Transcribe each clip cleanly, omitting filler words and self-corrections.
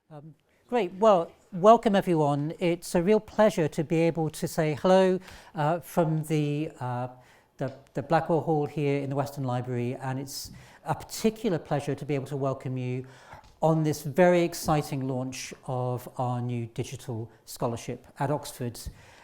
Um, Great. Well, welcome everyone. It's a real pleasure to be able to say hello from the Blackwell Hall here in the Weston Library, and it's a particular pleasure to be able to welcome you on this very exciting launch of our new digital scholarship at Oxford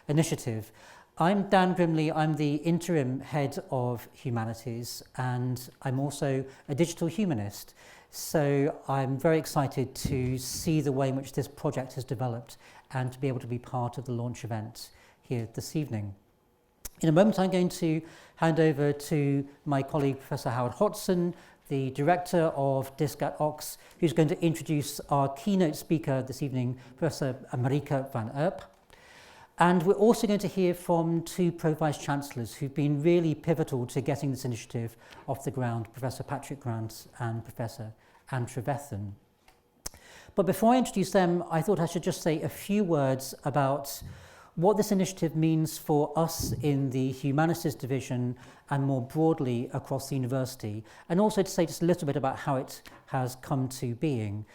initiative. I'm Dan Grimley. I'm the interim head of humanities, and I'm also a digital humanist. So I'm very excited to see the way in which this project has developed and to be able to be part of the launch event here this evening. In a moment, I'm going to hand over to my colleague, Professor Howard Hotson, the director of DISC at Ox, who's going to introduce our keynote speaker this evening, Professor Marieke van Erp. And we're also going to hear from two Pro-Vice-Chancellors who've been really pivotal to getting this initiative off the ground, Professor Patrick Grant and Professor Trefethen. But before I introduce them, I thought I should just say a few words about what this initiative means for us in the Humanities Division and more broadly across the university, and also to say just a little bit about how it has come to being.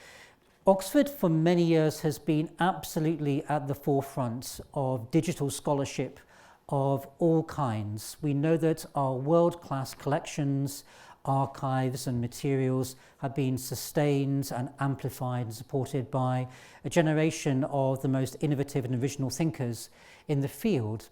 Oxford for many years has been absolutely at the forefront of digital scholarship of all kinds. We know that our world-class collections, archives and materials have been sustained and amplified and supported by a generation of the most innovative and original thinkers in the field.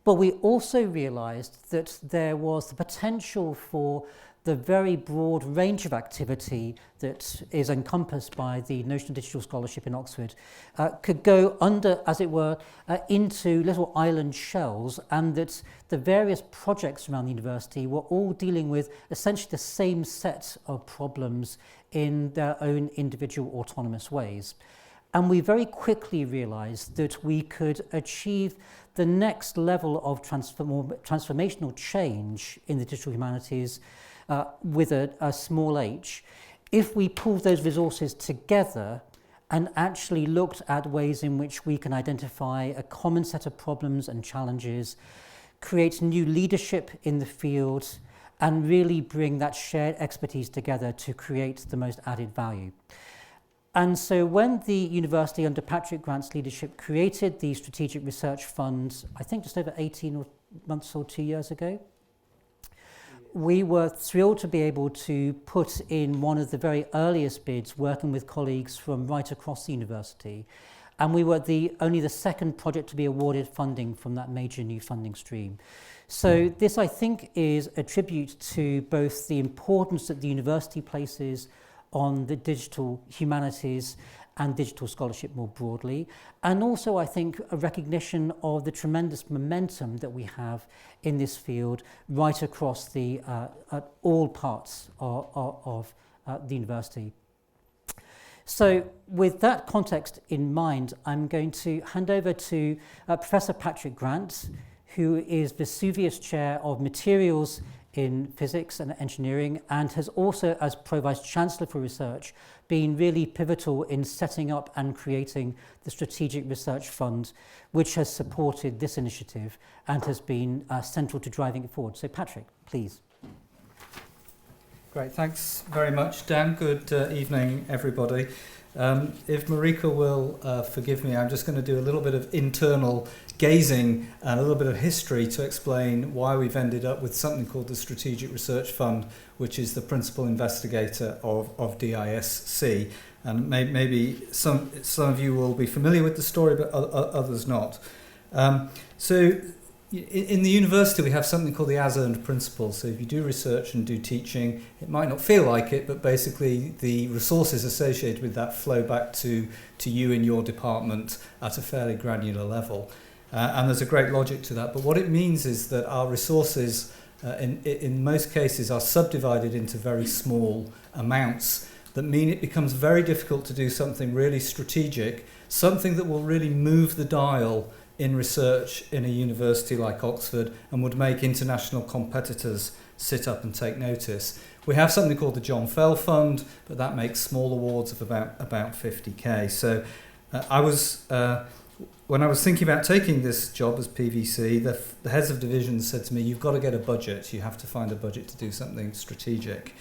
But we also realised that there was the potential for the very broad range of activity that is encompassed by the notion of digital scholarship in Oxford could go under, as it were, into little island shells, and that the various projects around the university were all dealing with essentially the same set of problems in their own individual autonomous ways. And we very quickly realised that we could achieve the next level of transformational change in the digital humanities with a small h, if we pulled those resources together and actually looked at ways in which we can identify a common set of problems and challenges, create new leadership in the field, and really bring that shared expertise together to create the most added value. And so when the university under Patrick Grant's leadership created the Strategic Research Fund, I think just over 18 months or 2 years ago, we were thrilled to be able to put in one of the very earliest bids, working with colleagues from right across the university. And we were only the second project to be awarded funding from that major new funding stream. So this, I think, is a tribute to both the importance that the university places on the digital humanities and digital scholarship more broadly, and also I think a recognition of the tremendous momentum that we have in this field right across the all parts of the university. So with that context in mind, I'm going to hand over to Professor Patrick Grant, who is Vesuvius Chair of Materials in Physics and Engineering, and has also, as Pro-Vice-Chancellor for Research, been really pivotal in setting up and creating the Strategic Research Fund, which has supported this initiative and has been central to driving it forward. So Patrick, please. Great, thanks very much, Dan. Good evening, everybody. If Marieke will forgive me, I'm just going to do a little bit of internal gazing and a little bit of history to explain why we've ended up with something called the Strategic Research Fund, which is the principal investigator of DISC. And maybe some of you will be familiar with the story, but others not. So in the university, we have something called the as-earned principle. So if you do research and do teaching, it might not feel like it, but basically the resources associated with that flow back to you in your department at a fairly granular level. And there's a great logic to that. But what it means is that our resources, in most cases, are subdivided into very small amounts that mean it becomes very difficult to do something really strategic, something that will really move the dial in research in a university like Oxford and would make international competitors sit up and take notice. We have something called the John Fell Fund, but that makes small awards of about 50k. So when I was thinking about taking this job as PVC, the heads of divisions said to me, you've got to get a budget. You have to find a budget to do something strategic.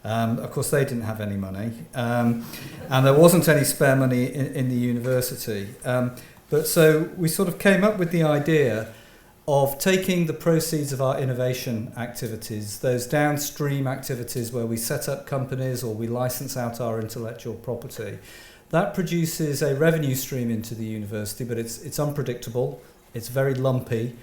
Of course, they didn't have any money, and there wasn't any spare money in the university. But so we sort of came up with the idea of taking the proceeds of our innovation activities, those downstream activities where we set up companies or we license out our intellectual property. That produces a revenue stream into the university, but it's unpredictable, it's very lumpy,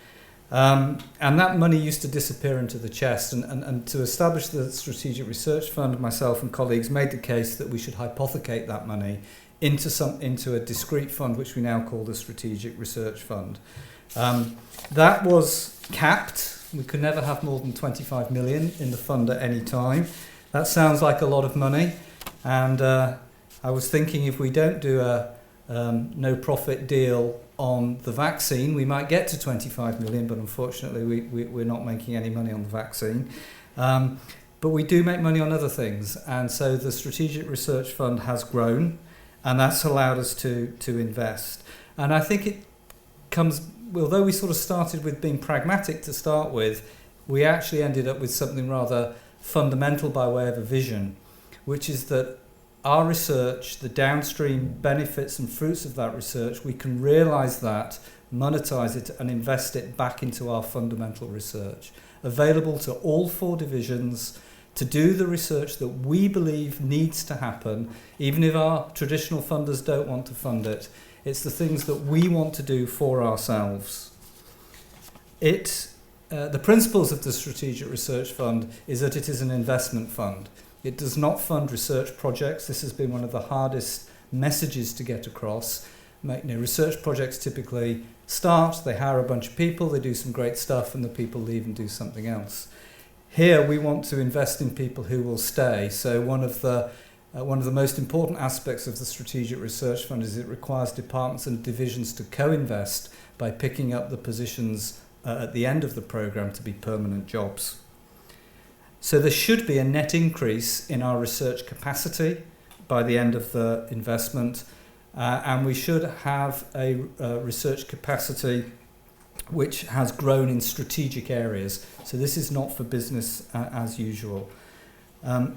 and that money used to disappear into the chest. And to establish the Strategic Research Fund, myself and colleagues made the case that we should hypothecate that money into a discrete fund, which we now call the Strategic Research Fund. That was capped. We could never have more than 25 million in the fund at any time. That sounds like a lot of money, and I was thinking if we don't do a no profit deal on the vaccine, we might get to 25 million, but unfortunately we're not making any money on the vaccine. But we do make money on other things, and so the Strategic Research Fund has grown, and that's allowed us to invest. And I think it comes, although we sort of started with being pragmatic to start with, we actually ended up with something rather fundamental by way of a vision, which is that our research, the downstream benefits and fruits of that research, we can realise that, monetize it and invest it back into our fundamental research, available to all 4 divisions to do the research that we believe needs to happen, even if our traditional funders don't want to fund it. It's the things that we want to do for ourselves. The principles of the Strategic Research Fund is that it is an investment fund. It does not fund research projects. This has been one of the hardest messages to get across. Research projects typically start, they hire a bunch of people, they do some great stuff, and the people leave and do something else. Here we want to invest in people who will stay. So one of the most important aspects of the Strategic Research Fund is it requires departments and divisions to co-invest by picking up the positions at the end of the programme to be permanent jobs. So there should be a net increase in our research capacity by the end of the investment, and we should have a research capacity which has grown in strategic areas. So this is not for business as usual.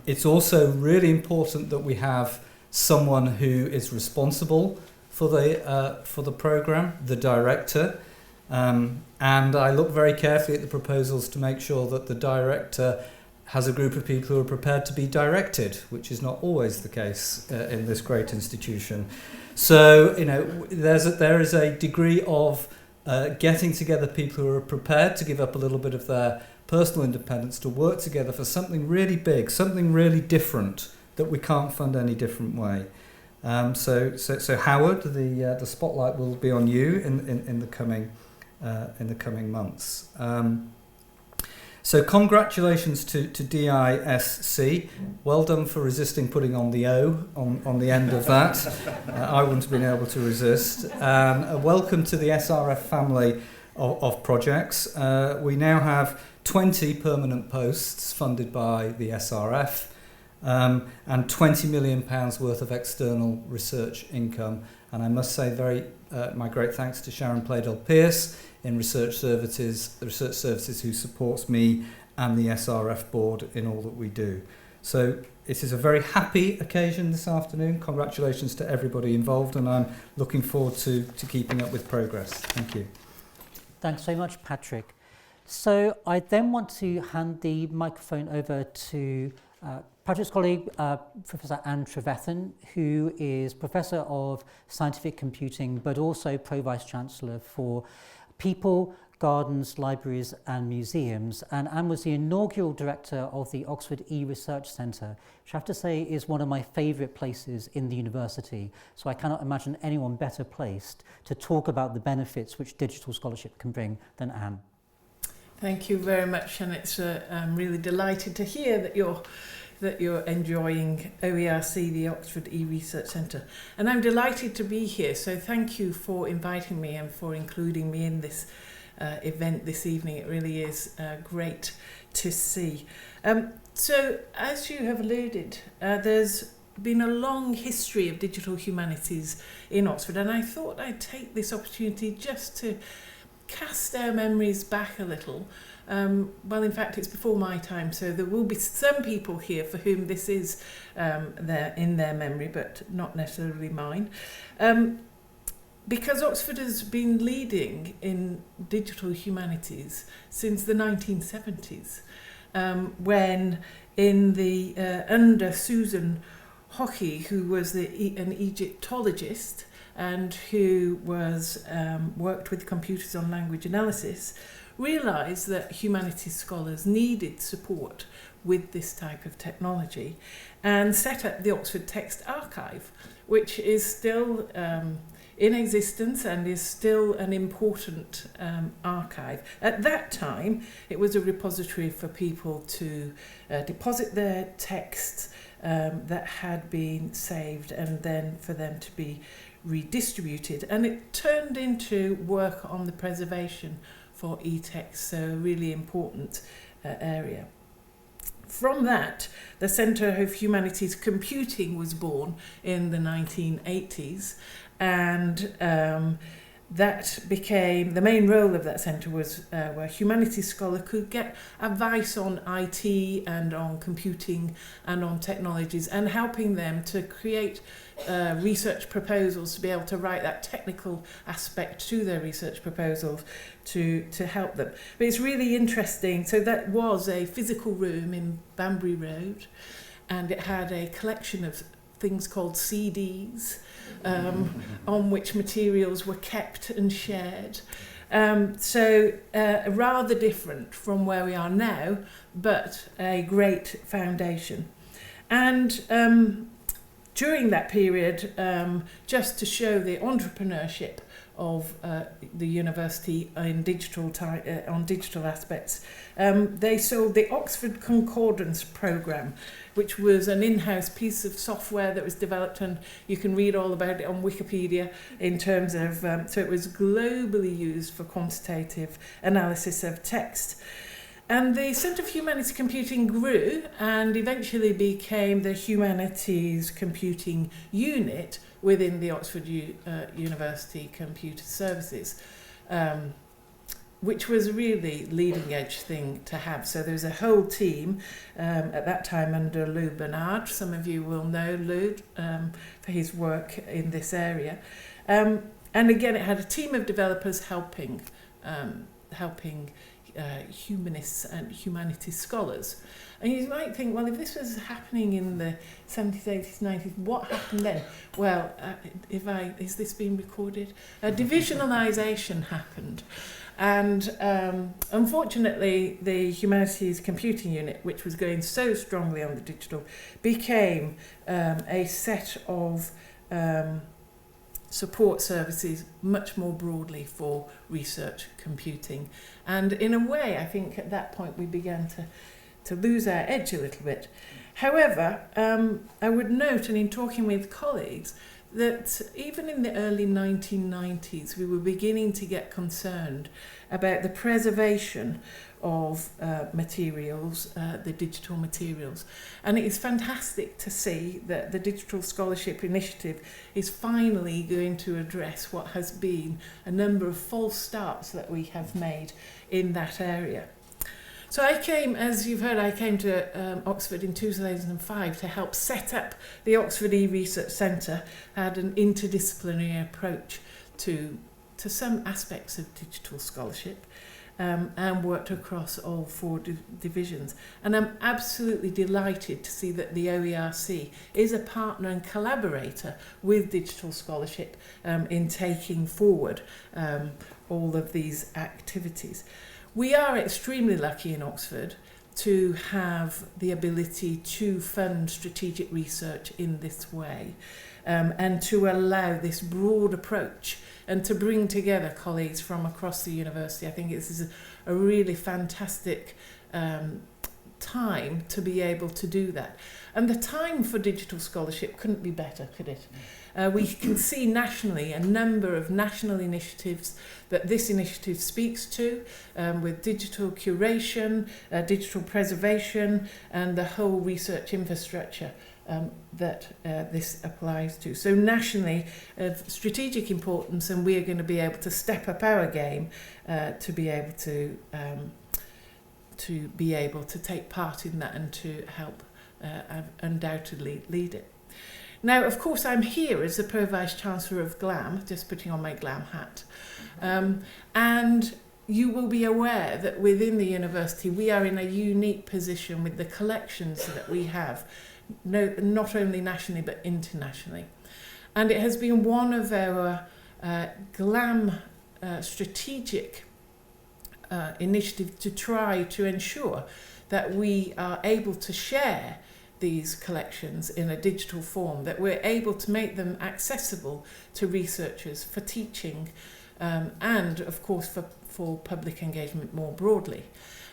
It's also really important that we have someone who is responsible for the programme, the director, and I look very carefully at the proposals to make sure that the director has a group of people who are prepared to be directed, which is not always the case in this great institution. So, there is a degree of getting together people who are prepared to give up a little bit of their personal independence to work together for something really big, something really different that we can't fund any different way. So Howard, the spotlight will be on you in the coming months. So congratulations to DISC. Well done for resisting putting on the O on the end of that. I wouldn't have been able to resist. Welcome to the SRF family of projects. We now have 20 permanent posts funded by the SRF and £20 million worth of external research income. And I must say my great thanks to Sharon Playdell-Pierce in research services who supports me and the SRF board in all that we do. So it is a very happy occasion this afternoon. Congratulations to everybody involved, and I'm looking forward to keeping up with progress. Thank you. Thanks so much, Patrick. So I then want to hand the microphone over to Patrick's colleague, Professor Anne Trefethen, who is Professor of Scientific Computing, but also Pro-Vice-Chancellor for People, Gardens, Libraries and Museums. And Anne was the inaugural director of the Oxford E-Research Centre, which I have to say is one of my favourite places in the university. So I cannot imagine anyone better placed to talk about the benefits which digital scholarship can bring than Anne. Thank you very much, and I'm really delighted to hear that you're enjoying OERC, the Oxford E-Research Centre. And I'm delighted to be here, so thank you for inviting me and for including me in this event this evening. It really is great to see. So, as you have alluded, there's been a long history of digital humanities in Oxford, and I thought I'd take this opportunity just to cast our memories back a little, well, in fact, it's before my time, so there will be some people here for whom this is in their memory, but not necessarily mine. Because Oxford has been leading in digital humanities since the 1970s, when under Susan Hockey, who was an Egyptologist and who was worked with computers on language analysis, realised that humanities scholars needed support with this type of technology, and set up the Oxford Text Archive, which is still in existence and is still an important archive. At that time, it was a repository for people to deposit their texts that had been saved, and then for them to be redistributed. And it turned into work on the preservation for e-text, so a really important area. From that, the Centre of Humanities Computing was born in the 1980s, and that became the main role of that centre, was where a humanities scholar could get advice on IT and on computing and on technologies, and helping them to create research proposals, to be able to write that technical aspect to their research proposals to help them. But it's really interesting. So that was a physical room in Banbury Road, and it had a collection of things called CDs, on which materials were kept and shared. So rather different from where we are now, but a great foundation. And during that period, just to show the entrepreneurship of the university in on digital aspects, they sold the Oxford Concordance programme, which was an in-house piece of software that was developed, and you can read all about it on Wikipedia in terms of, so it was globally used for quantitative analysis of text. And the Centre of Humanities Computing grew and eventually became the Humanities Computing Unit within the Oxford University Computer Services, which was a really leading edge thing to have. So there was a whole team at that time under Lou Bernard. Some of you will know Lou for his work in this area. And again, it had a team of developers helping humanists and humanities scholars. And you might think, well, if this was happening in the 70s, 80s, 90s, what happened then? Well, is this being recorded? Divisionalisation happened. And unfortunately, the Humanities Computing Unit, which was going so strongly on the digital, became a set of support services much more broadly for research computing. And in a way, I think at that point we began to lose our edge a little bit. However, I would note, and in talking with colleagues, that even in the early 1990s, we were beginning to get concerned about the preservation of materials, the digital materials. And it is fantastic to see that the Digital Scholarship Initiative is finally going to address what has been a number of false starts that we have made in that area. So I came, as you've heard, I came to Oxford in 2005 to help set up the Oxford e-Research Centre. I had an interdisciplinary approach to some aspects of digital scholarship, and worked across all four divisions. And I'm absolutely delighted to see that the OERC is a partner and collaborator with digital scholarship in taking forward all of these activities. We are extremely lucky in Oxford to have the ability to fund strategic research in this way, and to allow this broad approach and to bring together colleagues from across the university. I think this is a really fantastic time to be able to do that. And the time for digital scholarship couldn't be better, could it? We can see nationally a number of national initiatives that this initiative speaks to, with digital curation, digital preservation, and the whole research infrastructure that this applies to. So nationally, of strategic importance, and we are going to be able to step up our game to be able to take part in that and to help undoubtedly lead it. Now, of course, I'm here as the Pro-Vice-Chancellor of GLAM, just putting on my GLAM hat, and you will be aware that within the university we are in a unique position with the collections that we have, not only nationally but internationally. And it has been one of our GLAM strategic initiatives to try to ensure that we are able to share these collections in a digital form, that we're able to make them accessible to researchers for teaching and, of course, for public engagement more broadly.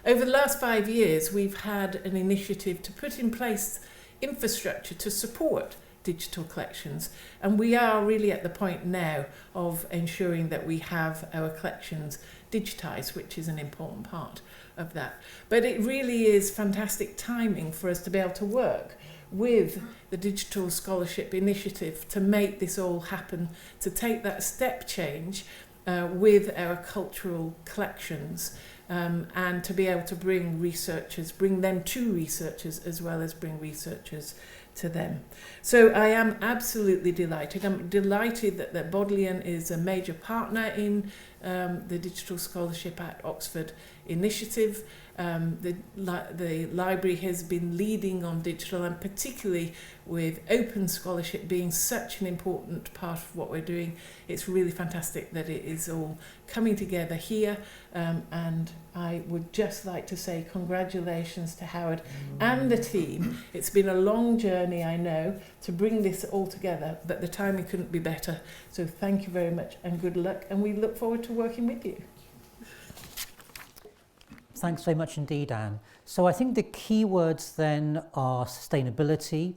Over the last 5 years, we've had an initiative to put in place infrastructure to support digital collections, and we are really at the point now of ensuring that we have our collections digitised, which is an important part of that. But it really is fantastic timing for us to be able to work with the Digital Scholarship Initiative to make this all happen, to take that step change with our cultural collections, and to be able to bring them to researchers as well as bring researchers to them. So I am absolutely delighted. I'm delighted that Bodleian is a major partner in the Digital Scholarship at Oxford initiative. The library has been leading on digital, and particularly with open scholarship being such an important part of what we're doing. It's really fantastic that it is all coming together here, and I would just like to say congratulations to Howard and the team. It's been a long journey, I know, to bring this all together, but the timing couldn't be better. So thank you very much and good luck, and we look forward to working with you. Thanks very much indeed, Anne. So I think the key words then are sustainability,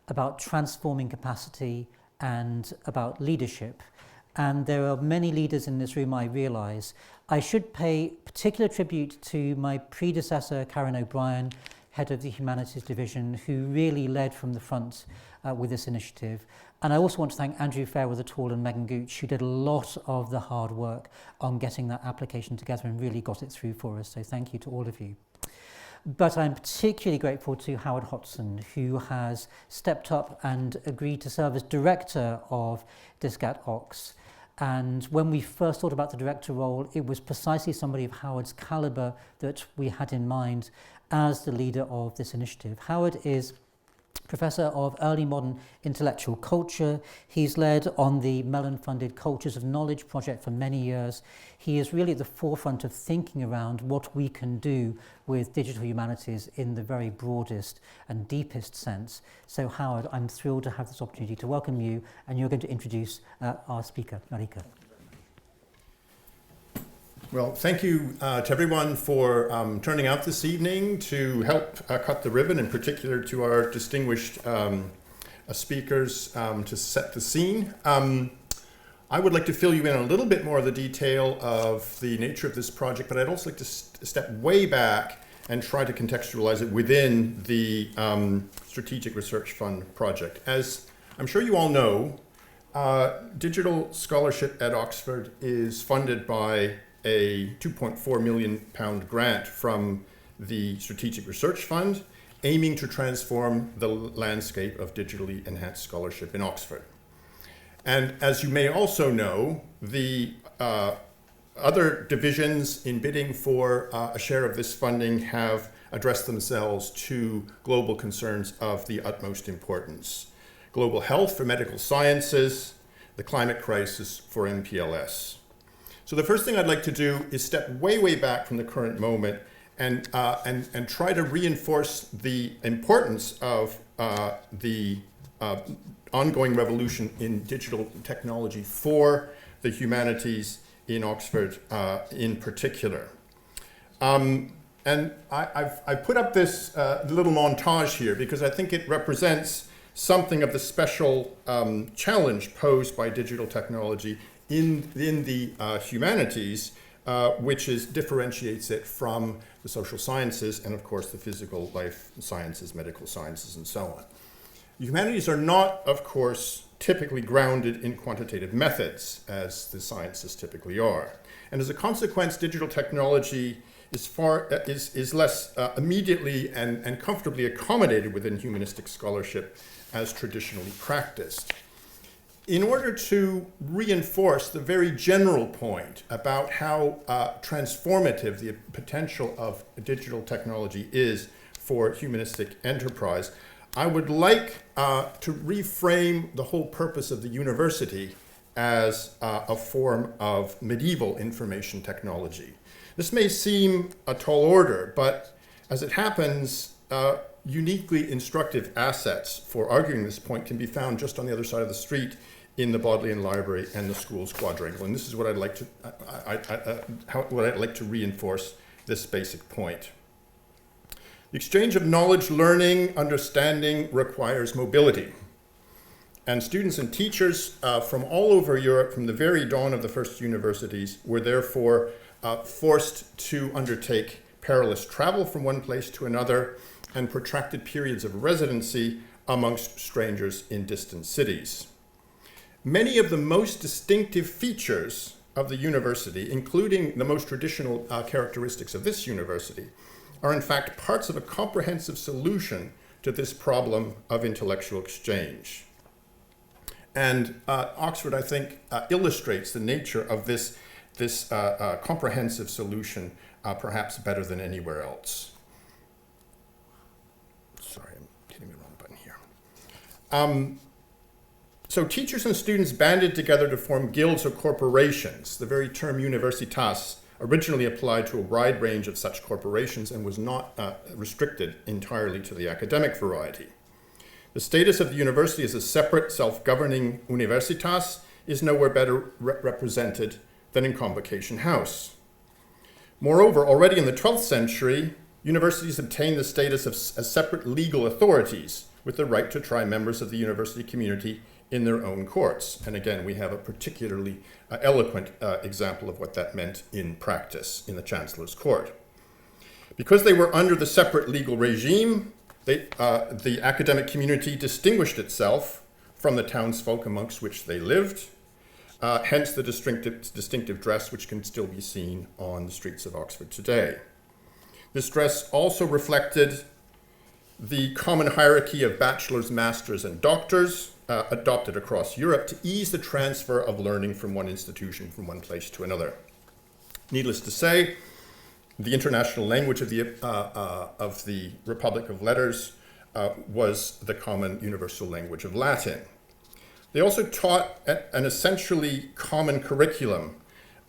about transforming capacity, and about leadership. And there are many leaders in this room, I realise. I should pay particular tribute to my predecessor, Karen O'Brien, head of the Humanities Division, who really led from the front with this initiative. And I also want to thank Andrew Fairweather-Tall and Megan Gooch, who did a lot of the hard work on getting that application together and really got it through for us. So thank you to all of you. But I'm particularly grateful to Howard Hotson, who has stepped up and agreed to serve as director of DiscatOx. And when we first thought about the director role, it was precisely somebody of Howard's calibre that we had in mind as the leader of this initiative. Howard is Professor of Early Modern Intellectual Culture. He's led on the Mellon-funded Cultures of Knowledge project for many years. He is really at the forefront of thinking around what we can do with digital humanities in the very broadest and deepest sense. So Howard, I'm thrilled to have this opportunity to welcome you, and you're going to introduce our speaker, Marieke. Well, thank you to everyone for turning out this evening to help cut the ribbon, in particular to our distinguished speakers to set the scene. I would like to fill you in on a little bit more of the detail of the nature of this project, but I'd also like to step way back and try to contextualize it within the Strategic Research Fund project. As I'm sure you all know, digital scholarship at Oxford is funded by a £2.4 million grant from the Strategic Research Fund, aiming to transform the landscape of digitally enhanced scholarship in Oxford. And as you may also know, the other divisions in bidding for a share of this funding have addressed themselves to global concerns of the utmost importance. Global health for medical sciences, the climate crisis for MPLS. So the first thing I'd like to do is step way back from the current moment and try to reinforce the importance of the ongoing revolution in digital technology for the humanities in Oxford in particular. And I've put up this little montage here because I think it represents something of the special challenge posed by digital technology in the humanities, which differentiates it from the social sciences and, of course, the physical life sciences, medical sciences, and so The humanities are not, of course, typically grounded in quantitative methods, as the sciences typically are. And as a consequence, digital technology is less immediately and comfortably accommodated within humanistic scholarship as traditionally practiced. In order to reinforce the very general point about how transformative the potential of digital technology is for humanistic enterprise, I would like to reframe the whole purpose of the university as a form of medieval information technology. This may seem a tall order, but as it happens, uniquely instructive assets for arguing this point can be found just on the other side of the street in the Bodleian Library and the school's quadrangle. And this is what I'd like to reinforce this basic point. The exchange of knowledge, learning, understanding requires mobility. And students and teachers from all over Europe, from the very dawn of the first universities, were therefore forced to undertake perilous travel from one place to another and protracted periods of residency amongst strangers in distant cities. Many of the most distinctive features of the university, including the most traditional characteristics of this university, are in fact parts of a comprehensive solution to this problem of intellectual exchange. And Oxford, I think, illustrates the nature of this comprehensive solution perhaps better than anywhere else. Sorry, I'm hitting the wrong button here. So teachers and students banded together to form guilds or corporations. The very term universitas originally applied to a wide range of such corporations and was not restricted entirely to the academic variety. The status of the university as a separate, self-governing universitas is nowhere better represented than in Convocation House. Moreover, already in the 12th century, universities obtained the status of as separate legal authorities with the right to try members of the university community in their own courts. And again, we have a particularly eloquent example of what that meant in practice in the Chancellor's Court. Because they were under the separate legal regime, the academic community distinguished itself from the townsfolk amongst which they lived, hence the distinctive dress which can still be seen on the streets of Oxford today. This dress also reflected the common hierarchy of bachelors, masters, and doctors adopted across Europe to ease the transfer of learning from one institution, from one place to another. Needless to say, the international language of the Republic of Letters was the common universal language of Latin. They also taught an essentially common curriculum,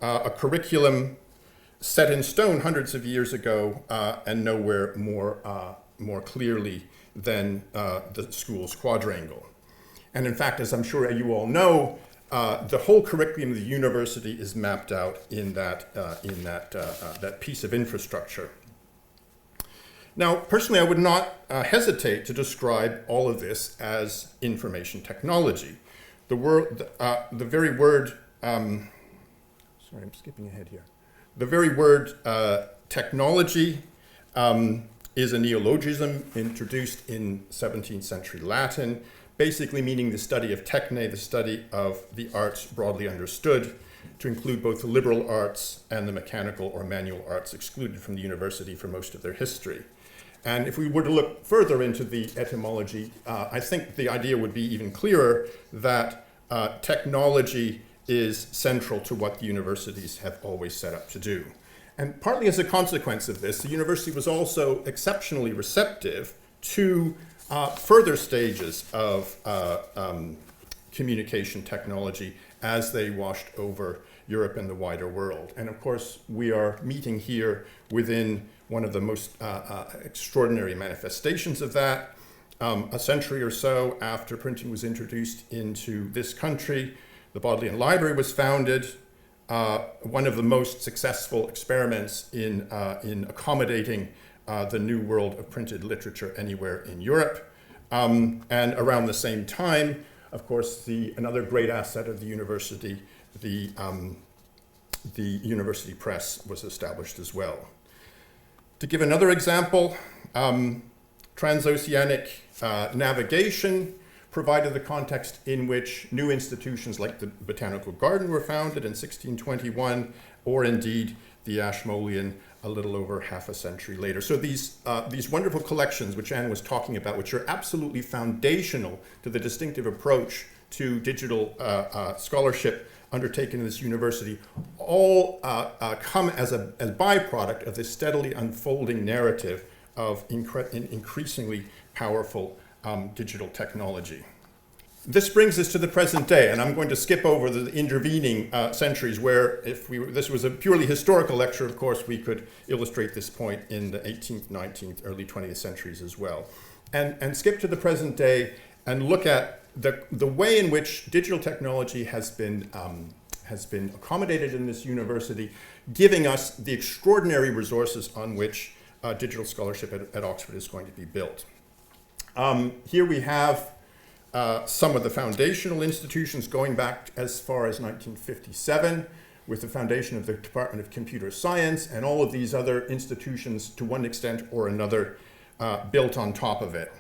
a curriculum set in stone hundreds of years ago and nowhere more clearly than the school's quadrangle. And in fact, as I'm sure you all know, the whole curriculum of the university is mapped out in that piece of infrastructure. Now, personally, I would not hesitate to describe all of this as information technology. The very word, sorry, I'm skipping ahead here. The very word technology is a neologism introduced in 17th century Latin, basically meaning the study of techne, the study of the arts broadly understood, to include both the liberal arts and the mechanical or manual arts excluded from the university for most of their history. And if we were to look further into the etymology, I think the idea would be even clearer that technology is central to what the universities have always set up to do. And partly as a consequence of this, the university was also exceptionally receptive to further stages of communication technology as they washed over Europe and the wider world. And of course, we are meeting here within one of the most extraordinary manifestations of that. A century or so after printing was introduced into this country, the Bodleian Library was founded, one of the most successful experiments in accommodating the new world of printed literature anywhere in Europe. And around the same time, of course, another great asset of the university, the University Press was established as well. To give another example, transoceanic navigation provided the context in which new institutions like the Botanical Garden were founded in 1621, or indeed the Ashmolean a little over half a century later. So these wonderful collections, which Anne was talking about, which are absolutely foundational to the distinctive approach to digital scholarship undertaken in this university, all come as a byproduct of this steadily unfolding narrative of increasingly powerful digital technology. This brings us to the present day, and I'm going to skip over the intervening centuries where, if this was a purely historical lecture, of course, we could illustrate this point in the 18th, 19th, early 20th centuries as well. And skip to the present day and look at the way in which digital technology has been accommodated in this university, giving us the extraordinary resources on which digital scholarship at Oxford is going to be built. Here we have some of the foundational institutions going back as far as 1957, with the foundation of the Department of Computer Science, and all of these other institutions, to one extent or another, built on top of it.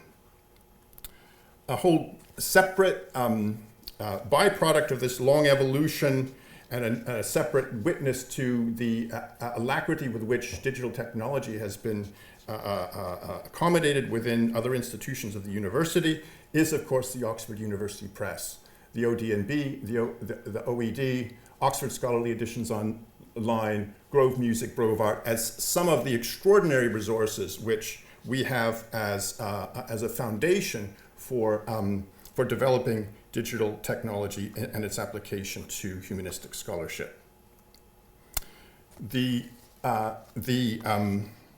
A whole separate byproduct of this long evolution, and a separate witness to the alacrity with which digital technology has been accommodated within other institutions of the university, is, of course, the Oxford University Press, the ODNB, the OED, Oxford Scholarly Editions Online, Grove Music, Grove Art, as some of the extraordinary resources which we have as a foundation for developing digital technology and its application to humanistic scholarship. The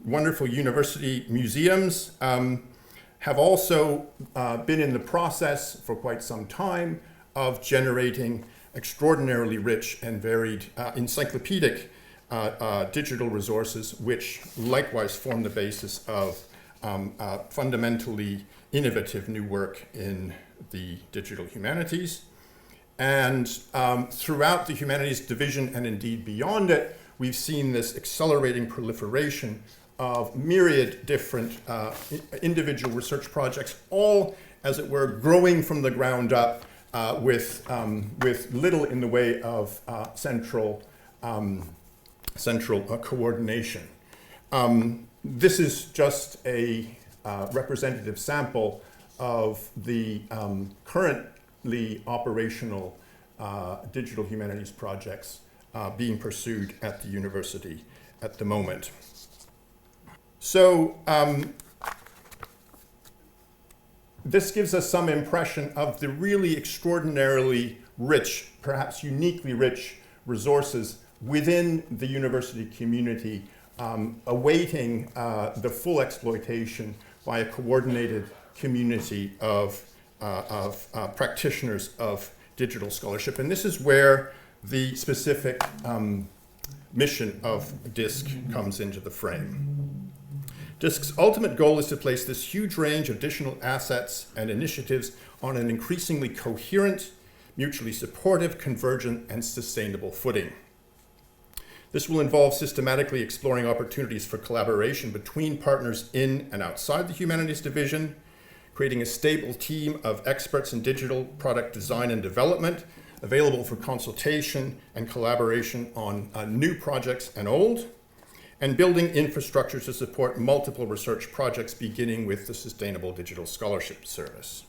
wonderful university museums have also been in the process for quite some time of generating extraordinarily rich and varied encyclopedic digital resources, which likewise form the basis of fundamentally innovative new work in the digital humanities. And throughout the humanities division, and indeed beyond it, we've seen this accelerating proliferation of myriad different individual research projects, all, as it were, growing from the ground up with little in the way of central coordination. This is just a representative sample of the currently operational digital humanities projects being pursued at the university at the moment. So this gives us some impression of the really extraordinarily rich, perhaps uniquely rich resources within the university community, awaiting the full exploitation by a coordinated community of practitioners of digital scholarship. And this is where the specific mission of DISC comes into the frame. DISC's ultimate goal is to place this huge range of additional assets and initiatives on an increasingly coherent, mutually supportive, convergent, and sustainable footing. This will involve systematically exploring opportunities for collaboration between partners in and outside the humanities division, creating a stable team of experts in digital product design and development, available for consultation and collaboration on new projects and old, and building infrastructure to support multiple research projects, beginning with the Sustainable Digital Scholarship Service.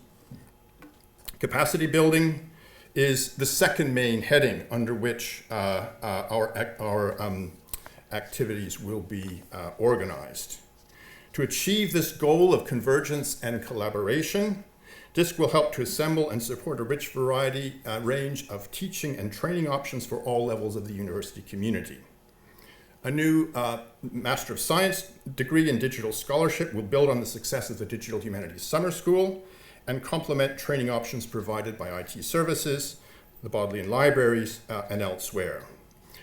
Capacity building is the second main heading under which our activities will be organized. To achieve this goal of convergence and collaboration, DISC will help to assemble and support a rich range of teaching and training options for all levels of the university community. A new Master of Science degree in digital scholarship will build on the success of the Digital Humanities Summer School and complement training options provided by IT services, the Bodleian libraries, and elsewhere.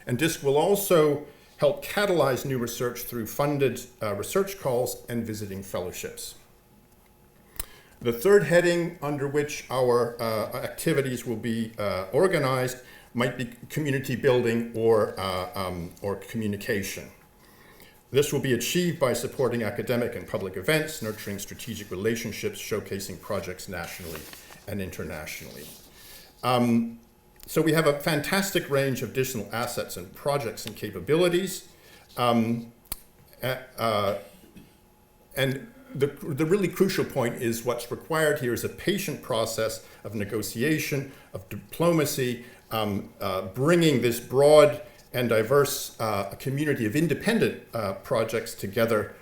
And DISC will also help catalyze new research through funded research calls and visiting fellowships. The third heading under which our activities will be organized might be community building or communication. This will be achieved by supporting academic and public events, nurturing strategic relationships, showcasing projects nationally and internationally. So we have a fantastic range of digital assets and projects and capabilities. And the really crucial point is what's required here is a patient process of negotiation, of diplomacy, bringing this broad and diverse community of independent projects together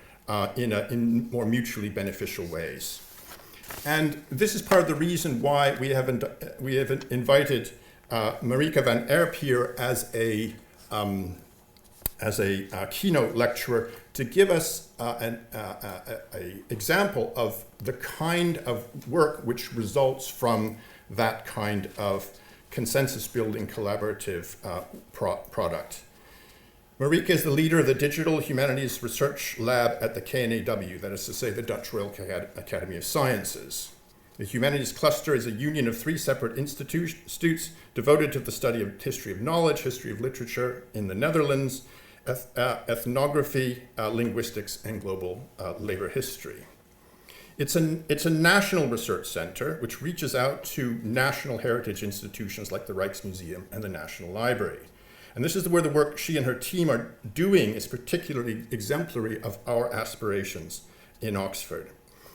in more mutually beneficial ways. And this is part of the reason why we have invited Marieke van Erp here as a keynote lecturer to give us an example of the kind of work which results from that kind of consensus-building collaborative product. Marieke is the leader of the Digital Humanities Research Lab at the KNAW, that is to say the Dutch Royal Academy of Sciences. The Humanities Cluster is a union of 3 separate institutes devoted to the study of history of knowledge, history of literature in the Netherlands, ethnography, linguistics, and global labor history. It's a national research center which reaches out to national heritage institutions like the Rijksmuseum and the National Library. And this is where the work she and her team are doing is particularly exemplary of our aspirations in Oxford.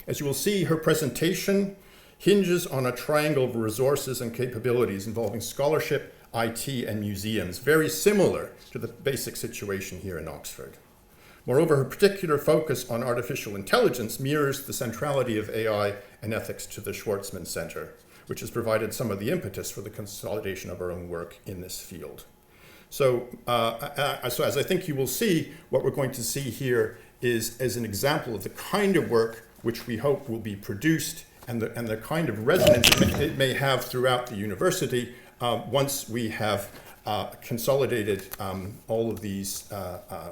As you will see, her presentation hinges on a triangle of resources and capabilities involving scholarship, IT, and museums, very similar to the basic situation here in Oxford. Moreover, her particular focus on artificial intelligence mirrors the centrality of AI and ethics to the Schwarzman Center, which has provided some of the impetus for the consolidation of our own work in this field. So as I think you will see, what we're going to see here is as an example of the kind of work which we hope will be produced and the kind of resonance it may have throughout the university once we have consolidated all of these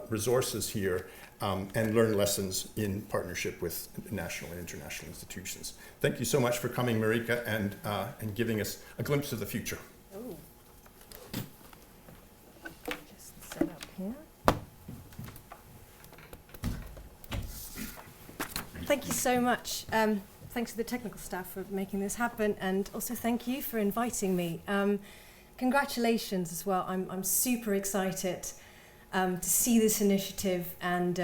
resources here and learn lessons in partnership with national and international institutions. Thank you so much for coming, Marieke, and giving us a glimpse of the future. Oh. Just set up here. Thank you so much. Thanks to the technical staff for making this happen, and also thank you for inviting me. Congratulations as well. I'm super excited to see this initiative and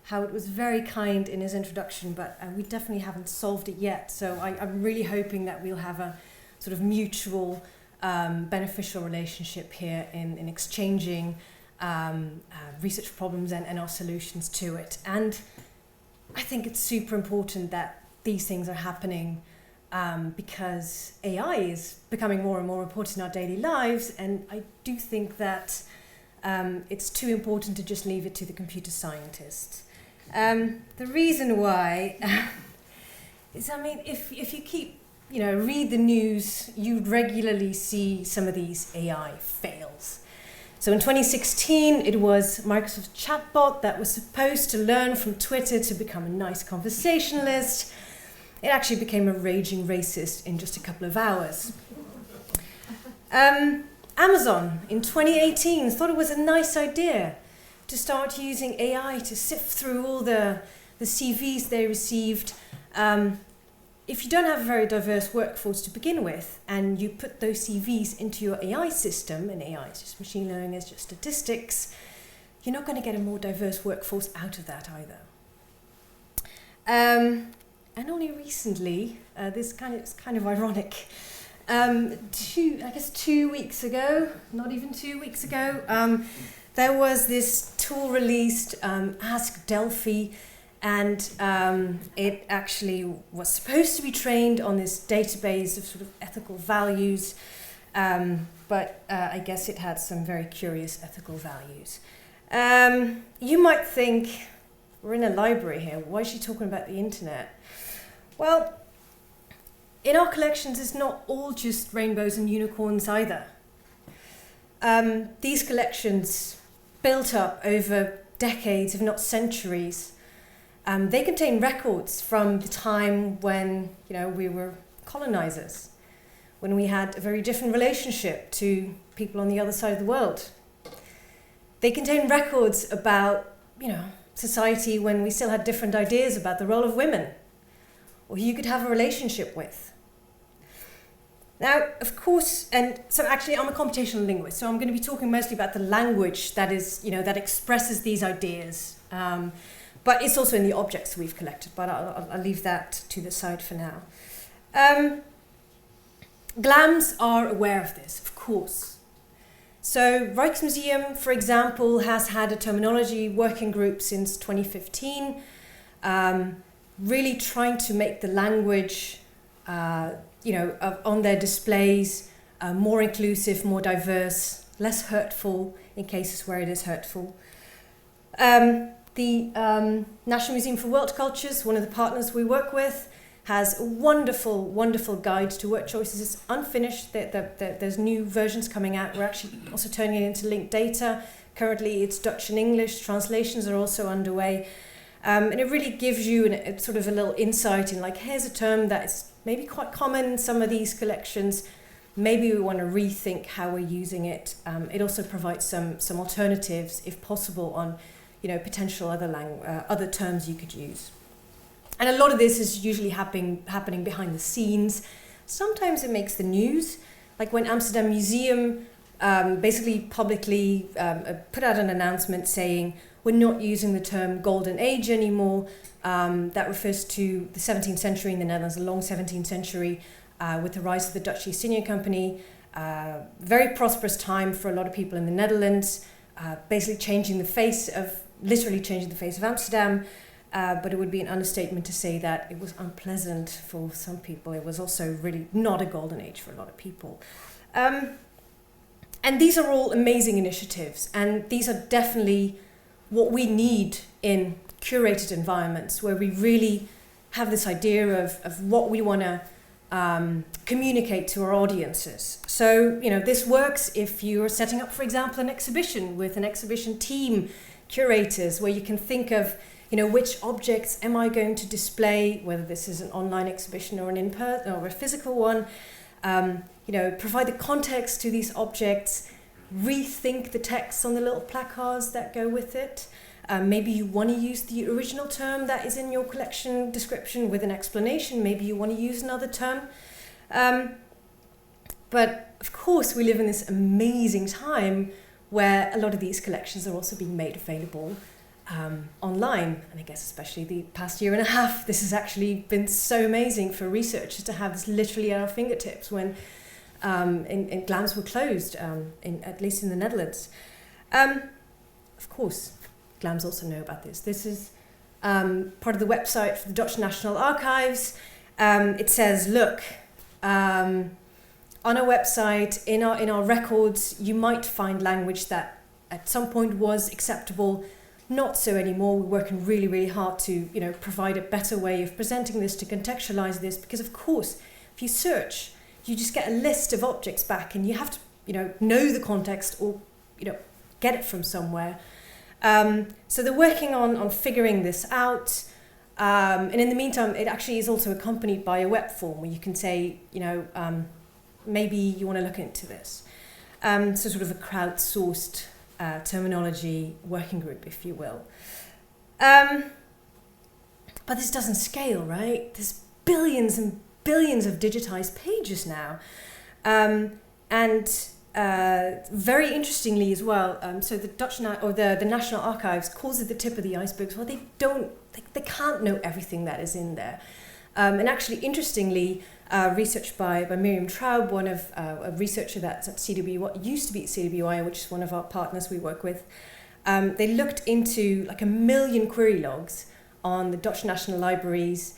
how it was very kind in his introduction, but we definitely haven't solved it yet. So I'm really hoping that we'll have a sort of mutual beneficial relationship here in exchanging research problems and our solutions to it. And I think it's super important that these things are happening because AI is becoming more and more important in our daily lives, and I do think that it's too important to just leave it to the computer scientists. The reason why is, I mean, if you keep, read the news, you'd regularly see some of these AI fails. So in 2016, it was Microsoft's chatbot that was supposed to learn from Twitter to become a nice conversationalist. It actually became a raging racist in just a couple of hours. Amazon in 2018 thought it was a nice idea to start using AI to sift through all the CVs they received. If you don't have a very diverse workforce to begin with, and you put those CVs into your AI system, and AI is just machine learning, is just statistics, you're not going to get a more diverse workforce out of that either. And only recently, it's kind of ironic. 2 weeks ago, not even 2 weeks ago, there was this tool released, Ask Delphi, and it actually was supposed to be trained on this database of sort of ethical values, but I guess it had some very curious ethical values. You might think, we're in a library here, why is she talking about the internet? Well, in our collections, it's not all just rainbows and unicorns either. These collections, built up over decades, if not centuries, they contain records from the time when we were colonizers, when we had a very different relationship to people on the other side of the world. They contain records about society when we still had different ideas about the role of women, or who you could have a relationship with. Now, of course, and so actually I'm a computational linguist, so I'm going to be talking mostly about the language that is, that expresses these ideas. But it's also in the objects we've collected, but I'll leave that to the side for now. GLAMs are aware of this, of course. So Rijksmuseum, for example, has had a terminology working group since 2015, really trying to make the language, on their displays more inclusive, more diverse, less hurtful in cases where it is hurtful. The National Museum for World Cultures, one of the partners we work with, has a wonderful, wonderful guide to word choices. It's unfinished. There's new versions coming out. We're actually also turning it into linked data. Currently, it's Dutch and English. Translations are also underway. And it really gives you a sort of a little insight in, like, here's a term that is maybe quite common in some of these collections. Maybe we want to rethink how we're using it. It also provides some alternatives, if possible, on potential other terms you could use. And a lot of this is usually happening behind the scenes. Sometimes it makes the news, like when Amsterdam Museum basically publicly put out an announcement saying we're not using the term Golden Age anymore. That refers to the 17th century in the Netherlands, the long 17th century, with the rise of the Dutch East India Company. Very prosperous time for a lot of people in the Netherlands, basically literally changing the face of Amsterdam. But it would be an understatement to say that it was unpleasant for some people. It was also really not a golden age for a lot of people. And these are all amazing initiatives, and these are definitely what we need in curated environments, where we really have this idea of what we want to communicate to our audiences. So, this works if you're setting up, for example, an exhibition with an exhibition team, curators, where you can think of which objects am I going to display, whether this is an online exhibition or an in-person or a physical one. Provide the context to these objects, rethink the text on the little placards that go with it. Maybe you want to use the original term that is in your collection description with an explanation. Maybe you want to use another term. But of course, we live in this amazing time where a lot of these collections are also being made available online, and I guess especially the past year and a half, this has actually been so amazing for researchers to have this literally at our fingertips when GLAMs were closed, at least in the Netherlands. Of course, GLAMs also know about this. This is part of the website for the Dutch National Archives. It says, look, on our website, in our records, you might find language that at some point was acceptable. Not so anymore. We're working really, really hard to, provide a better way of presenting this, to contextualize this, because of course, if you search, you just get a list of objects back, and you have to, know the context or, get it from somewhere. So they're working on figuring this out, and in the meantime, it actually is also accompanied by a web form where you can say, maybe you want to look into this. So sort of a crowdsourced terminology working group, if you will. But this doesn't scale, right? There's billions and billions of digitized pages now. And very interestingly as well, so the the National Archives calls it the tip of the iceberg. Well, they can't know everything that is in there. And actually, interestingly, research by Miriam Traub, one of a researcher that's at used to be at CWI, which is one of our partners we work with. They looked into like 1 million query logs on the Dutch National Library's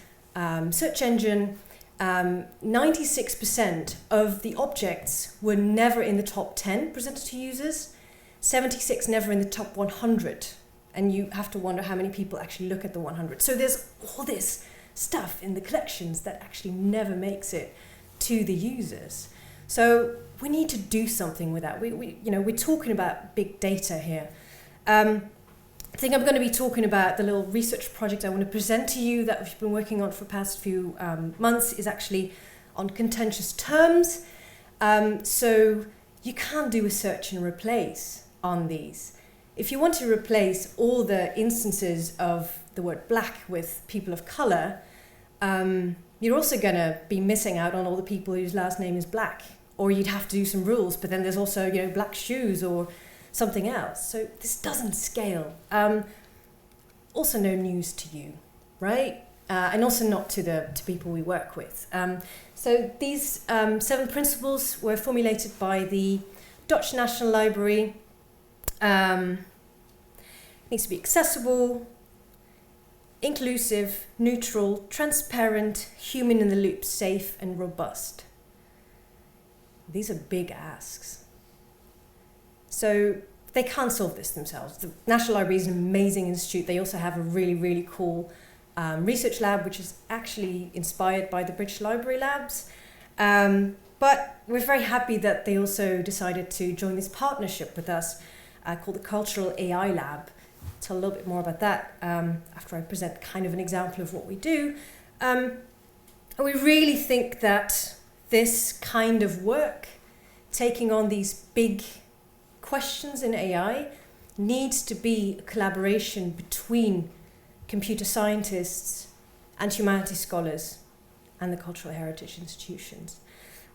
search engine. 96% of the objects were never in the top 10 presented to users, 76 never in the top 100. And you have to wonder how many people actually look at the 100. So there's all this stuff in the collections that actually never makes it to the users. So we need to do something with that. We're talking about big data here. I think I'm going to be talking about the little research project I want to present to you that we've been working on for the past few months, is actually on contentious terms. So you can't do a search and replace on these. If you want to replace all the instances of the word black with people of colour, you're also going to be missing out on all the people whose last name is Black, or you'd have to do some rules, but then there's also, black shoes or something else. So this doesn't scale. Also no news to you, right? And also not to people we work with. So these 7 principles were formulated by the Dutch National Library. It needs to be accessible, inclusive, neutral, transparent, human in the loop, safe and robust. These are big asks. So they can't solve this themselves. The National Library is an amazing institute. They also have a really, really cool research lab, which is actually inspired by the British Library Labs. But we're very happy that they also decided to join this partnership with us called the Cultural AI Lab. I'll tell a little bit more about that after I present kind of an example of what we do. And we really think that this kind of work, taking on these big questions in AI, needs to be a collaboration between computer scientists and humanities scholars and the cultural heritage institutions.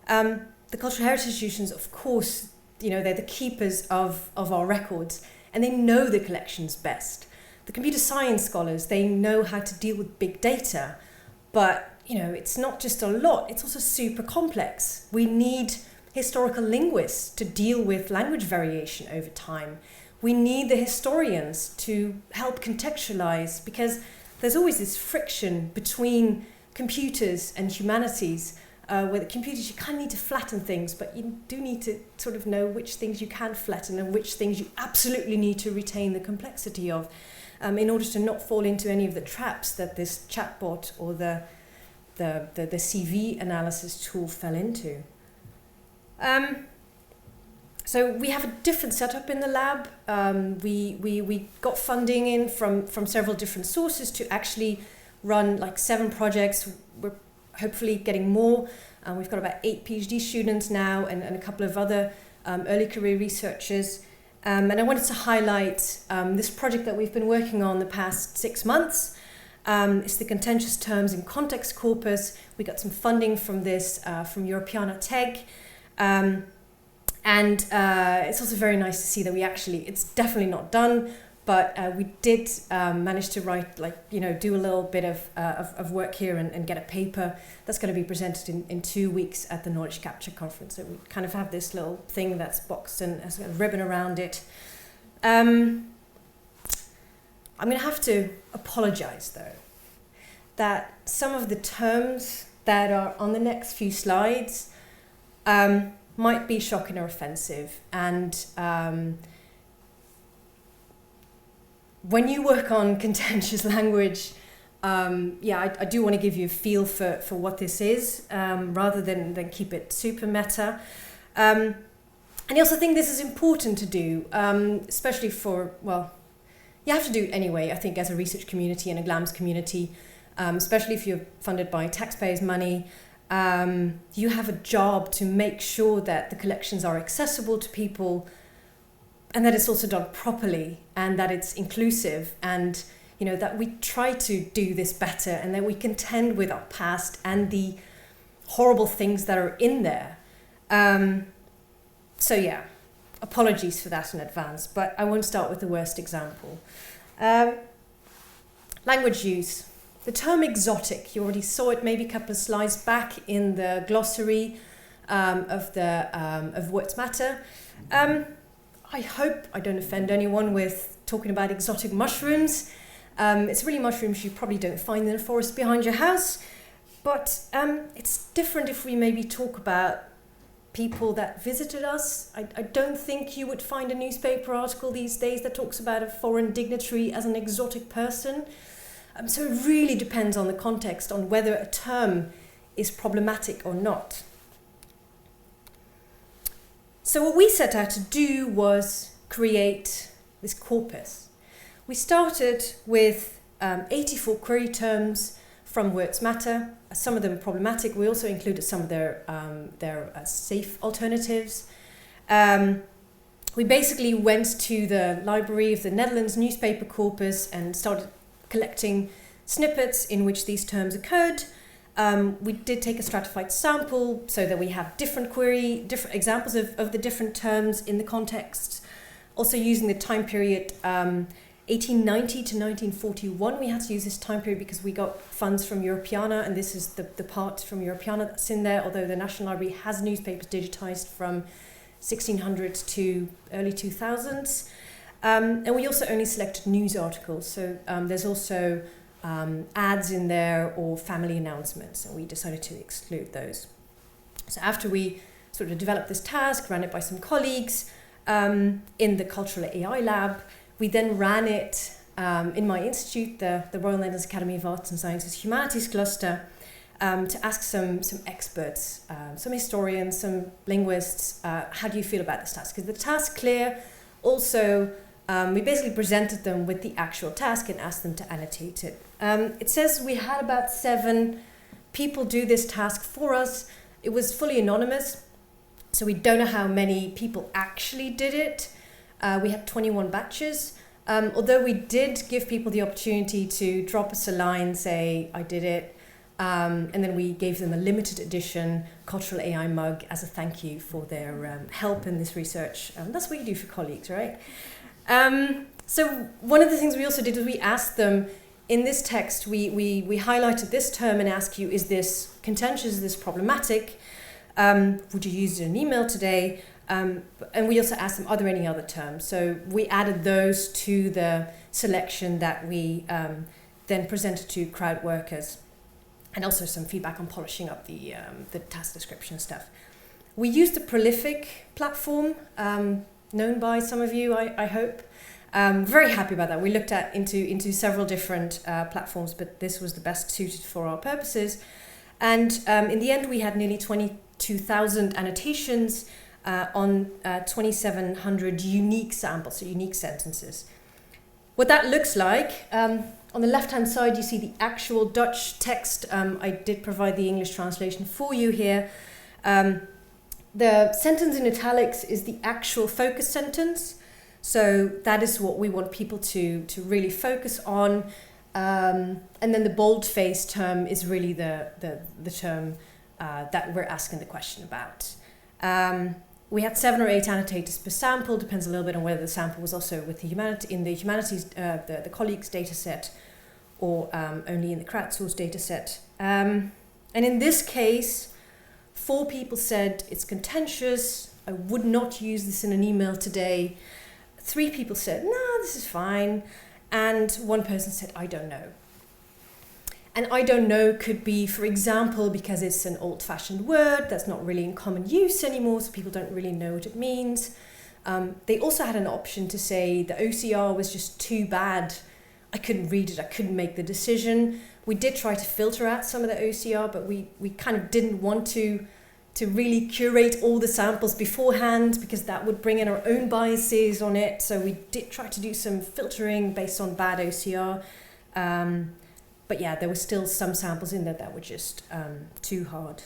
The cultural heritage institutions, of course, they're the keepers of our records, and they know the collections best. The computer science scholars, they know how to deal with big data, but it's not just a lot, it's also super complex. We need historical linguists to deal with language variation over time. We need the historians to help contextualize, because there's always this friction between computers and humanities, where the computers, you kind of need to flatten things, but you do need to sort of know which things you can flatten and which things you absolutely need to retain the complexity of, in order to not fall into any of the traps that this chatbot or the CV analysis tool fell into. So we have a different setup in the lab. We got funding in from several different sources to actually run like 7 projects. We're hopefully getting more. We've got about 8 PhD students now and a couple of other early career researchers. And I wanted to highlight this project that we've been working on the past 6 months. It's the contentious terms in context corpus. We got some funding from this from Europeana Tech. And it's also very nice to see that it's definitely not done, but we did manage to write, do a little bit of work here and get a paper that's going to be presented in 2 weeks at the Knowledge Capture Conference. So we kind of have this little thing that's boxed and has a ribbon around it. I'm going to have to apologize, though, that some of the terms that are on the next few slides might be shocking or offensive. And when you work on contentious language, I do want to give you a feel for what this is, rather than keep it super meta. And I also think this is important to do, especially you have to do it anyway, I think, as a research community and a GLAMS community, especially if you're funded by taxpayers' money. You have a job to make sure that the collections are accessible to people, and that it's also done properly, and that it's inclusive, and that we try to do this better, and that we contend with our past and the horrible things that are in there. Apologies for that in advance, but I won't start with the worst example. Language use. The term exotic, you already saw it maybe a couple of slides back in the glossary of Words Matter. I hope I don't offend anyone with talking about exotic mushrooms. It's really mushrooms you probably don't find in the forest behind your house, but it's different if we maybe talk about people that visited us. I don't think you would find a newspaper article these days that talks about a foreign dignitary as an exotic person. So it really depends on the context, on whether a term is problematic or not. So what we set out to do was create this corpus. We started with 84 query terms from Words Matter. Some of them are problematic. We also included some of their safe alternatives. We basically went to the Library of the Netherlands newspaper corpus and started collecting snippets in which these terms occurred. We did take a stratified sample so that we have different examples of the different terms in the context. Also using the time period 1890 to 1941, we had to use this time period because we got funds from Europeana, and this is the part from Europeana that's in there, although the National Library has newspapers digitized from 1600s to early 2000s. And we also only selected news articles, so there's also ads in there or family announcements, and we decided to exclude those. So after we sort of developed this task, ran it by some colleagues in the Cultural AI Lab, we then ran it in my institute, the Royal Netherlands Academy of Arts and Sciences Humanities Cluster, to ask some experts, some historians, some linguists, how do you feel about this task? Is the task clear? Also, we basically presented them with the actual task and asked them to annotate it. It says we had about 7 people do this task for us. It was fully anonymous, so we don't know how many people actually did it. We had 21 batches, although we did give people the opportunity to drop us a line, say, I did it, and then we gave them a limited edition Cultural AI mug as a thank you for their help in this research. That's what you do for colleagues, right? So one of the things we also did was we asked them, in this text, we highlighted this term and asked you, is this contentious, is this problematic? Would you use it in an email today? And we also asked them, are there any other terms? So we added those to the selection that we then presented to crowd workers, and also some feedback on polishing up the task description stuff. We used a prolific platform, known by some of you, I hope. Very happy about that. We looked into several different platforms, but this was the best suited for our purposes. And in the end, we had nearly 22,000 annotations on 2,700 unique samples, so unique sentences. What that looks like, on the left-hand side, you see the actual Dutch text. I did provide the English translation for you here. The sentence in italics is the actual focus sentence. So that is what we want people to really focus on. And then the bold-face term is really the term that we're asking the question about. We had 7 or 8 annotators per sample, depends a little bit on whether the sample was also with the humanities, the colleagues data set, or only in the crowdsourced data set. And in this case, 4 people said it's contentious, I would not use this in an email today. 3 people said, no, this is fine. And 1 person said, I don't know. And I don't know could be, for example, because it's an old-fashioned word that's not really in common use anymore, so people don't really know what it means. They also had an option to say the OCR was just too bad. I couldn't read it, I couldn't make the decision. We did try to filter out some of the OCR, but we kind of didn't want to really curate all the samples beforehand, because that would bring in our own biases on it. So we did try to do some filtering based on bad OCR. But yeah, there were still some samples in there that were just too hard.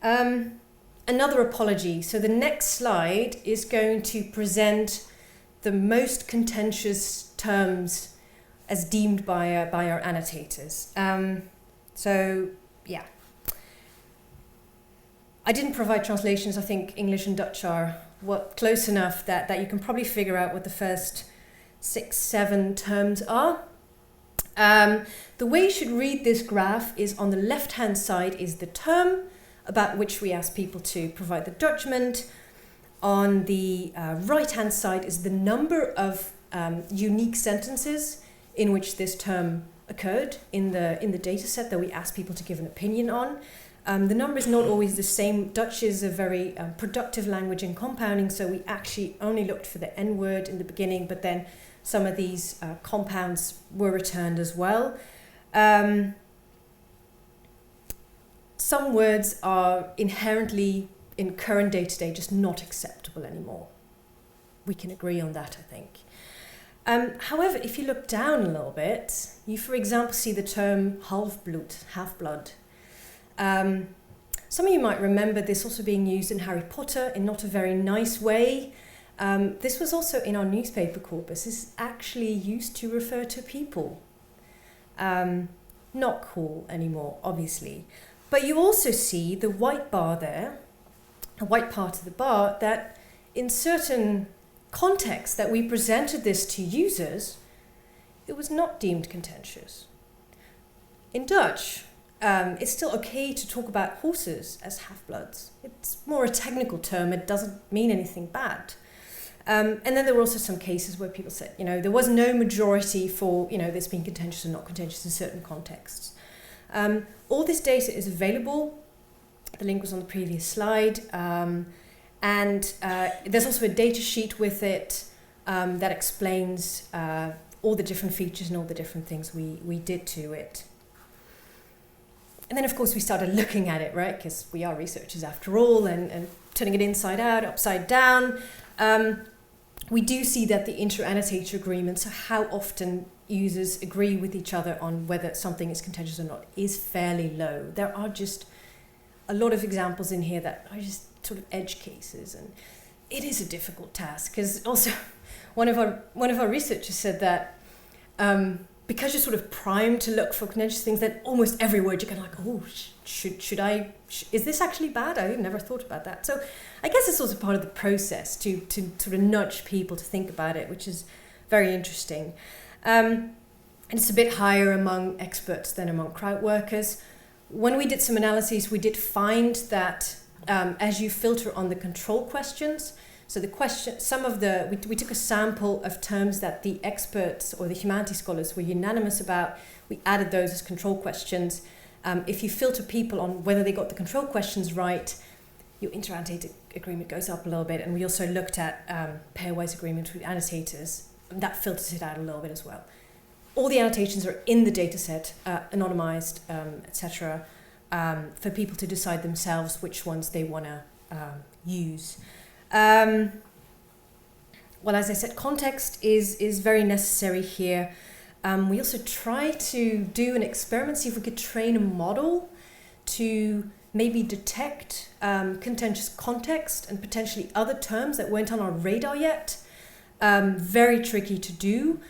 Another apology. So the next slide is going to present the most contentious terms as deemed by our annotators. So yeah. I didn't provide translations. I think English and Dutch are close enough that you can probably figure out what the first 6, 7 terms are. The way you should read this graph is on the left-hand side is the term about which we ask people to provide the judgment. On the right-hand side is the number of unique sentences in which this term occurred in the data set that we ask people to give an opinion on. The number is not always the same. Dutch is a very productive language in compounding, so we actually only looked for the N word in the beginning, but then some of these compounds were returned as well. Some words are inherently, in current day-to-day, just not acceptable anymore. We can agree on that, I think. However, if you look down a little bit, you, for example, see the term half-blood. Some of you might remember this also being used in Harry Potter in not a very nice way. This was also in our newspaper corpus. This is actually used to refer to people. not cool anymore, obviously. But you also see the white bar there, a white part of the bar, that in certain contexts that we presented this to users, it was not deemed contentious. In Dutch, it's still okay to talk about horses as half-bloods. It's more a technical term, it doesn't mean anything bad. And then there were also some cases where people said, there was no majority for, this being contentious or not contentious in certain contexts. All this data is available. The link was on the previous slide. And there's also a data sheet with it that explains all the different features and all the different things we did to it. And then, of course, we started looking at it, right? Because we are researchers after all, and turning it inside out, upside down. We do see that the interannotated agreements, so how often users agree with each other on whether something is contentious or not, is fairly low. There are just a lot of examples in here that are just sort of edge cases, and it is a difficult task. Because also, one of our researchers said that because you're sort of primed to look for contentious things, that almost every word you're kind of like, oh, is this actually bad? I never thought about that. So I guess it's also part of the process to sort of nudge people to think about it, which is very interesting. And it's a bit higher among experts than among crowd workers. When we did some analyses, we did find that as you filter on the control questions, so the question, we took a sample of terms that the experts or the humanities scholars were unanimous about. We added those as control questions. If you filter people on whether they got the control questions right, your interannotated agreement goes up a little bit. And we also looked at pairwise agreements with annotators. And that filters it out a little bit as well. All the annotations are in the dataset, anonymized, etc., for people to decide themselves which ones they want to use. Well, as I said, context is very necessary here. We also try to do an experiment, see if we could train a model to maybe detect contentious context and potentially other terms that weren't on our radar yet. Very tricky to do.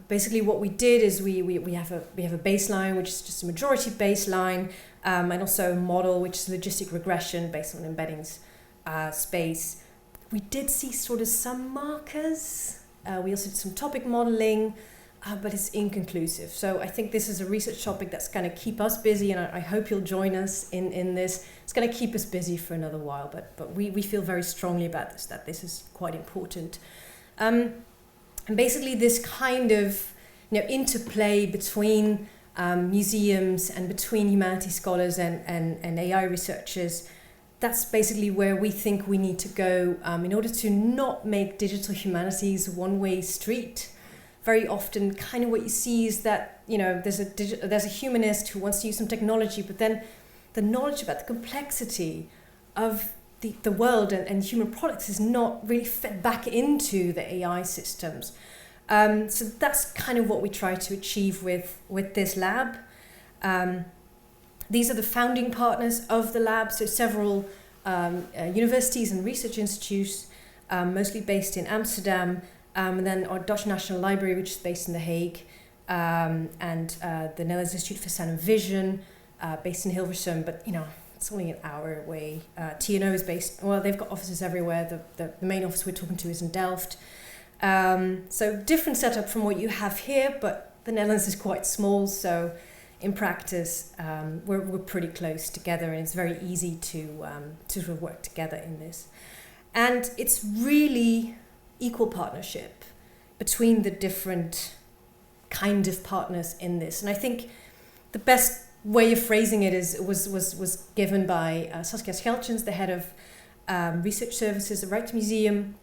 Basically, what we did is we have a baseline, which is just a majority baseline, and also a model, which is logistic regression based on embeddings space. We did see sort of some markers. We also did some topic modeling, but it's inconclusive. So I think this is a research topic that's going to keep us busy, and I hope you'll join us in this. It's going to keep us busy for another while, but we feel very strongly about this, that this is quite important. And basically this kind of interplay between museums and between humanities scholars and AI researchers, that's basically where we think we need to go in order to not make digital humanities a one-way street. Very often kind of what you see is that there's a humanist who wants to use some technology, but then the knowledge about the complexity of the world and human products is not really fed back into the AI systems. So that's kind of what we try to achieve with this lab. These are the founding partners of the lab, so several universities and research institutes, mostly based in Amsterdam, and then our Dutch National Library, which is based in The Hague, and the Netherlands Institute for Sound and Vision, based in Hilversum, but it's only an hour away. KNAW is based, they've got offices everywhere. The main office we're talking to is in Delft. So different setup from what you have here, but the Netherlands is quite small, so in practice we're pretty close together, and it's very easy to sort of work together in this. And it's really equal partnership between the different kind of partners in this. And I think the best way of phrasing it was given by Saskia Scheltjens, the head of research services at Rijksmuseum Museum.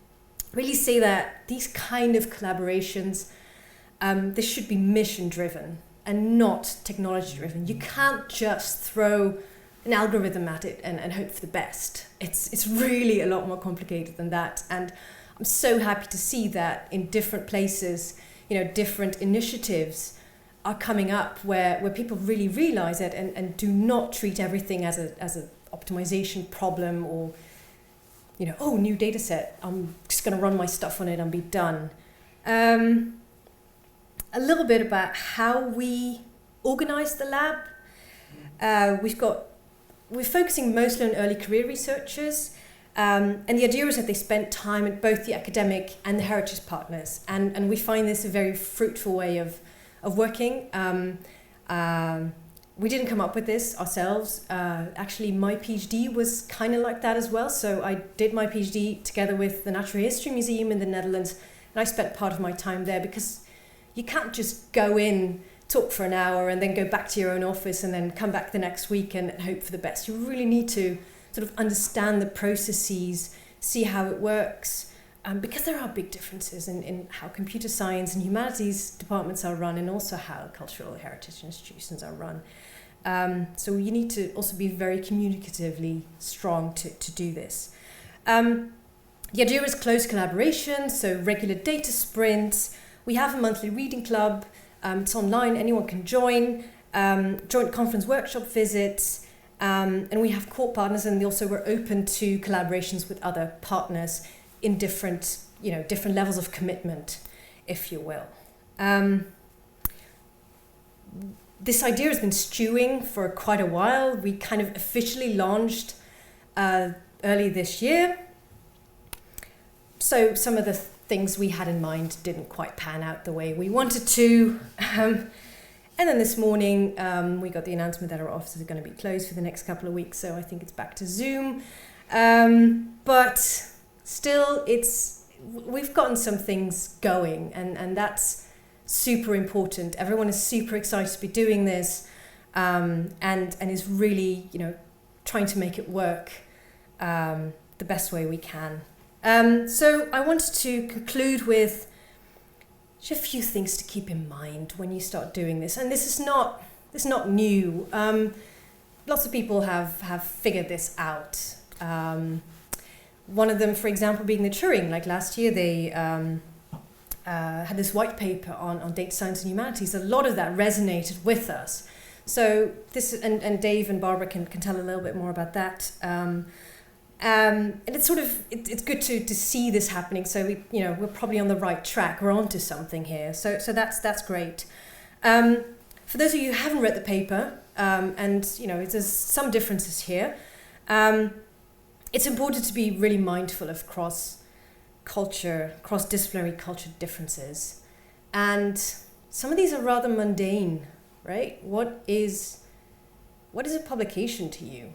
Really say that these kind of collaborations, they should be mission driven and not technology driven. You can't just throw an algorithm at it and hope for the best. It's really a lot more complicated than that. And I'm so happy to see that in different places, different initiatives are coming up where people really realize it and do not treat everything as an optimization problem or, new data set, I'm just going to run my stuff on it and be done. A little bit about how we organised the lab. We're focusing mostly on early career researchers, and the idea is that they spent time at both the academic and the heritage partners, and we find this a very fruitful way of working. We didn't come up with this ourselves. Actually, my PhD was kind of like that as well. So I did my PhD together with the Natural History Museum in the Netherlands, and I spent part of my time there because you can't just go in, talk for an hour, and then go back to your own office and then come back the next week and hope for the best. You really need to sort of understand the processes, see how it works, because there are big differences in how computer science and humanities departments are run, and also how cultural heritage institutions are run. So you need to also be very communicatively strong to do this. The idea is close collaboration, so regular data sprints. We have a monthly reading club. It's online, anyone can join. Joint conference workshop visits. And we have core partners, and also we're open to collaborations with other partners in different levels of commitment, if you will. This idea has been stewing for quite a while. We kind of officially launched early this year. So some of the things we had in mind didn't quite pan out the way we wanted to. And then this morning, we got the announcement that our offices are going to be closed for the next couple of weeks. So I think it's back to Zoom. But still, we've gotten some things going, and that's super important. Everyone is super excited to be doing this, and is really, trying to make it work the best way we can. So I wanted to conclude with just a few things to keep in mind when you start doing this. And this is not new. Lots of people have figured this out. One of them, for example, being the Turing. Like last year, they had this white paper on data science and humanities. A lot of that resonated with us. So this, and Dave and Barbara can tell a little bit more about that. And it's good to see this happening. So we're probably on the right track. We're onto something here. So that's great. For those of you who haven't read the paper, and there's some differences here. It's important to be really mindful of cross-disciplinary culture differences. And some of these are rather mundane, right? What is a publication to you?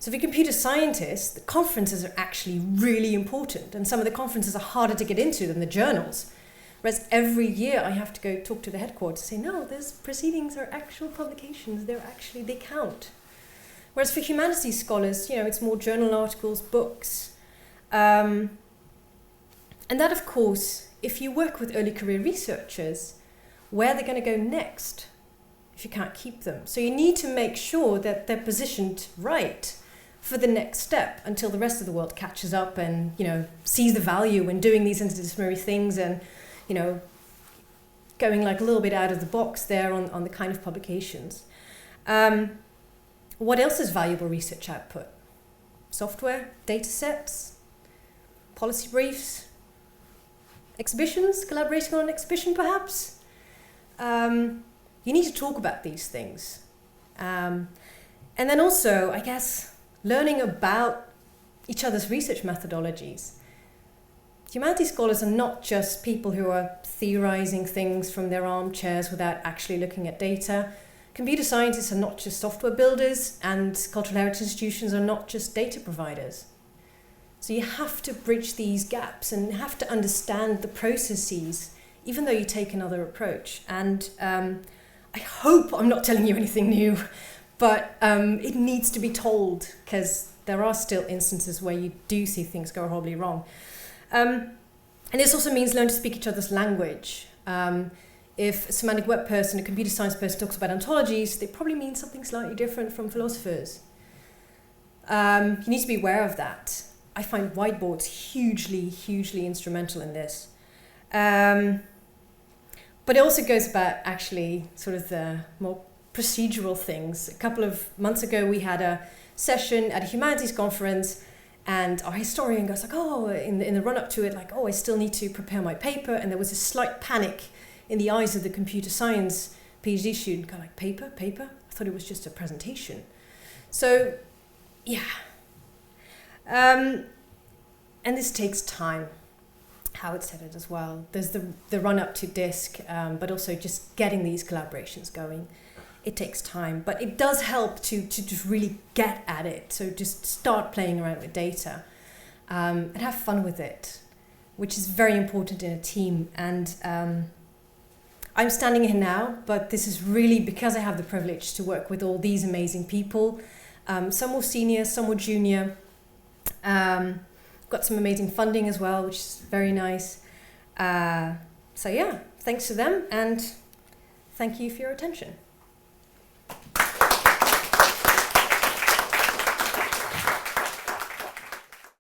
So for computer scientists, the conferences are actually really important. And some of the conferences are harder to get into than the journals. Whereas every year I have to go talk to the headquarters and say, no, those proceedings are actual publications. They count. Whereas for humanities scholars, it's more journal articles, books. And that, of course, if you work with early career researchers, where they're going to go next if you can't keep them. So you need to make sure that they're positioned right for the next step until the rest of the world catches up and, sees the value in doing these interdisciplinary things and, going like a little bit out of the box there on the kind of publications. What else is valuable research output? Software, data sets, policy briefs, exhibitions, collaborating on an exhibition perhaps. You need to talk about these things. And then also, I guess, learning about each other's research methodologies. Humanities scholars are not just people who are theorizing things from their armchairs without actually looking at data. Computer scientists are not just software builders, and cultural heritage institutions are not just data providers. So you have to bridge these gaps and have to understand the processes, even though you take another approach. And I hope I'm not telling you anything new, but it needs to be told, because there are still instances where you do see things go horribly wrong. And this also means learn to speak each other's language. If a semantic web person, a computer science person talks about ontologies, they probably mean something slightly different from philosophers. You need to be aware of that. I find whiteboards hugely, hugely instrumental in this. But it also goes about actually sort of the more procedural things. A couple of months ago, we had a session at a humanities conference, and our historian goes like, in the run-up to it, I still need to prepare my paper. And there was a slight panic in the eyes of the computer science PhD student, kind of like, paper? I thought it was just a presentation. So, yeah. And this takes time, Howard said it as well. There's the run-up to DISC, but also just getting these collaborations going. It takes time, but it does help to just really get at it. So just start playing around with data and have fun with it, which is very important in a team. And I'm standing here now, but this is really because I have the privilege to work with all these amazing people. Some more senior, some more junior. Got some amazing funding as well, which is very nice. So yeah, thanks to them, and thank you for your attention.